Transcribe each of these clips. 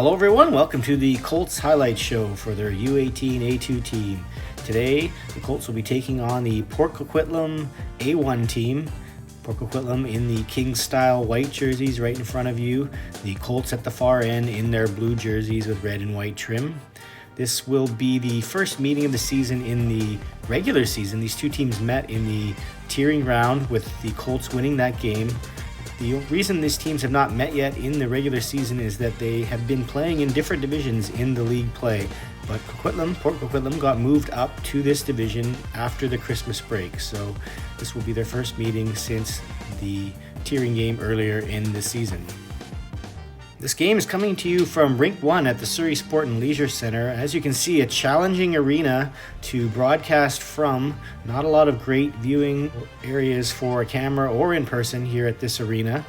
Hello everyone, welcome to the Colts highlight show for their U18A2 team. Today, the Colts will be taking on the Port Coquitlam A1 team. Port Coquitlam in the King-style white jerseys right in front of you. The Colts at the far end in their blue jerseys with red and white trim. This will be the first meeting of the season in the regular season. These two teams met in the tiering round with the Colts winning that game. The reason these teams have not met yet in the regular season is that they have been playing in different divisions in the league play. But Port Coquitlam got moved up to this division after the Christmas break. So this will be their first meeting since the tiering game earlier in the season. This game is coming to you from Rink 1 at the Surrey Sport and Leisure Centre. As you can see, a challenging arena to broadcast from. Not a lot of great viewing areas for a camera or in person here at this arena.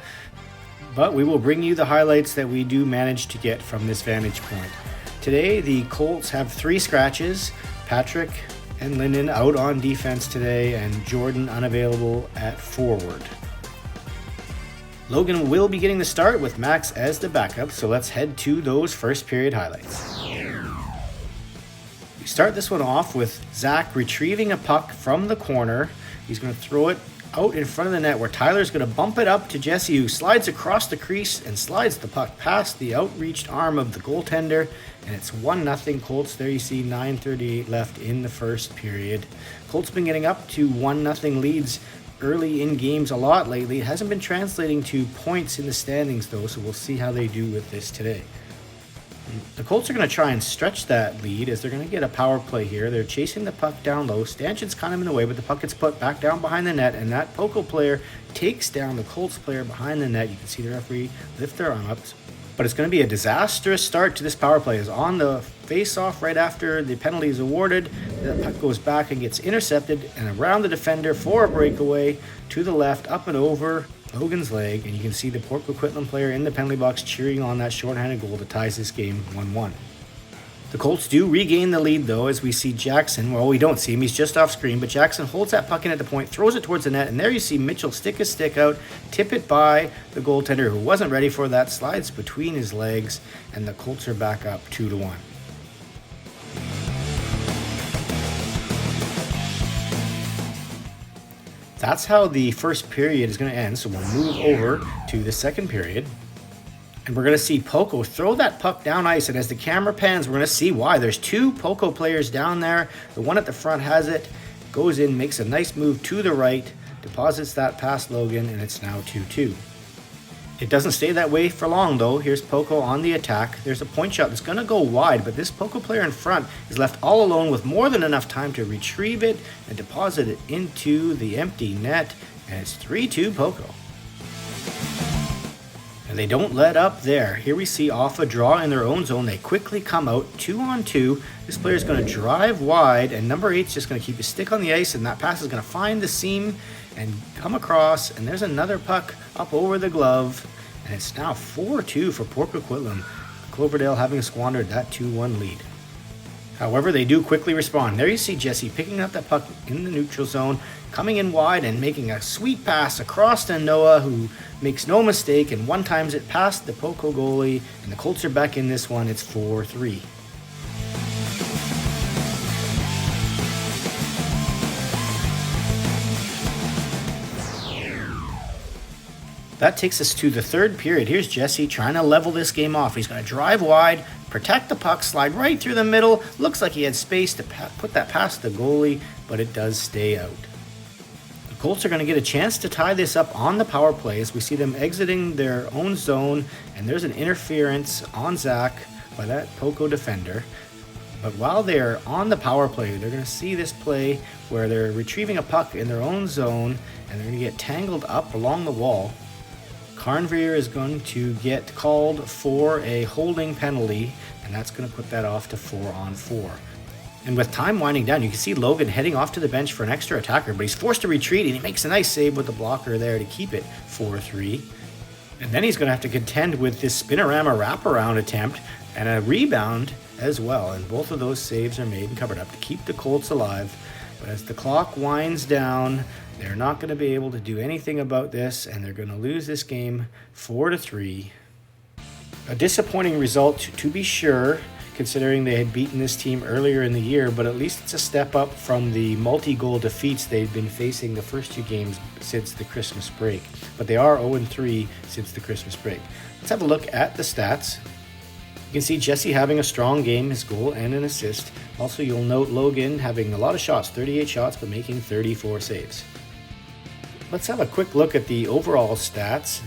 But we will bring you the highlights that we do manage to get from this vantage point. Today, the Colts have 3 scratches. Patrick and Lyndon out on defense today, and Jordan unavailable at forward. Logan will be getting the start with Max as the backup, so let's head to those first period highlights. We start this one off with Zach retrieving a puck from the corner. He's going to throw it out in front of the net where Tyler's going to bump it up to Jesse, who slides across the crease and slides the puck past the outreached arm of the goaltender, and it's 1-0 Colts. There you see 9:38 left in the first period. Colts been getting up to 1-0 leads early in games a lot lately. It hasn't been translating to points in the standings though, so we'll see how they do with this today. The Colts are going to try and stretch that lead as they're going to get a power play here. They're chasing the puck down low. Stanchion's kind of in the way, but the puck gets put back down behind the net, and that Poco player takes down the Colts player behind the net. You can see the referee lift their arm up. But it's going to be a disastrous start to this power play. Is on the face-off right after the penalty is awarded. The puck goes back and gets intercepted and around the defender for a breakaway to the left, up and over Logan's leg. And you can see the Port Coquitlam player in the penalty box cheering on that shorthanded goal that ties this game 1-1. The Colts do regain the lead, though, as we see Jackson. Well, we don't see him. He's just off screen. But Jackson holds that puck in at the point, throws it towards the net. And there you see Mitchell stick his stick out, tip it by the goaltender, who wasn't ready for that, slides between his legs. And the Colts are back up 2-1. That's how the first period is going to end. So we'll move over to the second period. And we're going to see Poco throw that puck down ice. And as the camera pans, we're going to see why. There's 2 Poco players down there. The one at the front has it, goes in, makes a nice move to the right, deposits that past Logan, and it's now 2-2. It doesn't stay that way for long, though. Here's Poco on the attack. There's a point shot that's going to go wide, but this Poco player in front is left all alone with more than enough time to retrieve it and deposit it into the empty net. And it's 3-2 Poco. And they don't let up there. Here we see off a draw in their own zone. They quickly come out 2-on-2. This player is going to drive wide, and number 8 is just going to keep his stick on the ice, and that pass is going to find the seam and come across, and there's another puck up over the glove, and it's now 4-2 for Port Coquitlam. Cloverdale having squandered that 2-1 lead. However, they do quickly respond. There you see Jesse picking up that puck in the neutral zone, coming in wide and making a sweet pass across to Noah, who makes no mistake and one-times it past the Poco goalie, and the Colts are back in this one. It's 4-3. That takes us to the third period. Here's Jesse trying to level this game off. He's going to drive wide, protect the puck, slide right through the middle. Looks like he had space to put that past the goalie, but it does stay out. The Colts are going to get a chance to tie this up on the power play as we see them exiting their own zone, and there's an interference on Zach by that Poco defender. But while they're on the power play, they're going to see this play where they're retrieving a puck in their own zone, and they're going to get tangled up along the wall. Carnvier is going to get called for a holding penalty, and that's going to put that off to 4-on-4. And with time winding down, you can see Logan heading off to the bench for an extra attacker, but he's forced to retreat, and he makes a nice save with the blocker there to keep it 4-3. And then he's going to have to contend with this spinorama wraparound attempt and a rebound as well, and both of those saves are made and covered up to keep the Colts alive. But as the clock winds down, they're not going to be able to do anything about this, and they're going to lose this game 4-3. A disappointing result to be sure, considering they had beaten this team earlier in the year, but at least it's a step up from the multi-goal defeats they've been facing the first two games since the Christmas break. But they are 0-3 since the Christmas break. Let's have a look at the stats. You can see Jesse having a strong game, his goal and an assist. Also, you'll note Logan having a lot of shots, 38 shots, but making 34 saves. Let's have a quick look at the overall stats.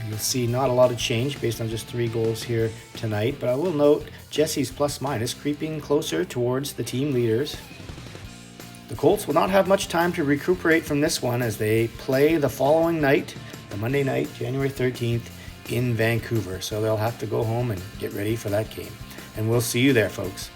You'll see not a lot of change based on just 3 goals here tonight, but I will note Jesse's plus-minus creeping closer towards the team leaders. The Colts will not have much time to recuperate from this one as they play the following night, the Monday night, January 13th, in Vancouver. So they'll have to go home and get ready for that game. And we'll see you there, folks.